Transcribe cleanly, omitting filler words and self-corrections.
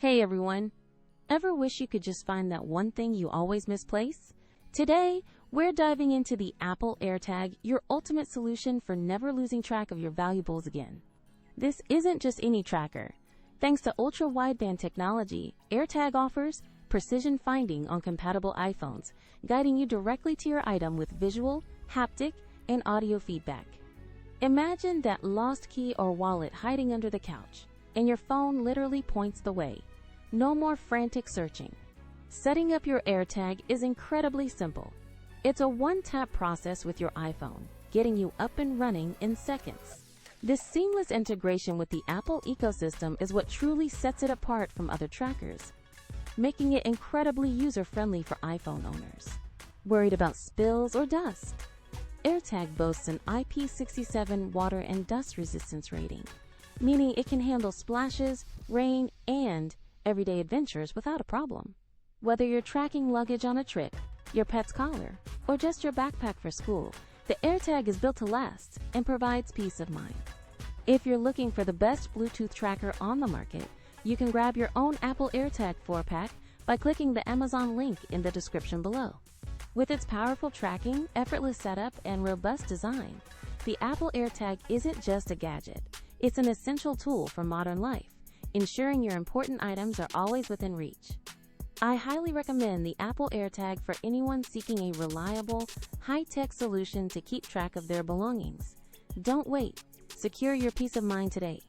Hey everyone! Ever wish you could just find that one thing you always misplace? Today, we're diving into the Apple AirTag, your ultimate solution for never losing track of your valuables again. This isn't just any tracker. Thanks to Ultra Wideband technology, AirTag offers precision finding on compatible iPhones, guiding you directly to your item with visual, haptic, and audio feedback. Imagine that lost key or wallet hiding under the couch, and your phone literally points the way. No more frantic searching. Setting up your AirTag is incredibly simple. It's a one-tap process with your iPhone, getting you up and running in seconds. This seamless integration with the Apple ecosystem is what truly sets it apart from other trackers, making it incredibly user-friendly for iPhone owners. Worried about spills or dust? AirTag boasts an IP67 water and dust resistance rating, meaning it can handle splashes, rain, and everyday adventures without a problem. Whether you're tracking luggage on a trip, your pet's collar, or just your backpack for school, the AirTag is built to last and provides peace of mind. If you're looking for the best Bluetooth tracker on the market, you can grab your own Apple AirTag 4-pack by clicking the Amazon link in the description below. With its powerful tracking, effortless setup, and robust design, the Apple AirTag isn't just a gadget. It's an essential tool for modern life, ensuring your important items are always within reach. I highly recommend the Apple AirTag for anyone seeking a reliable, high-tech solution to keep track of their belongings. Don't wait. Secure your peace of mind today.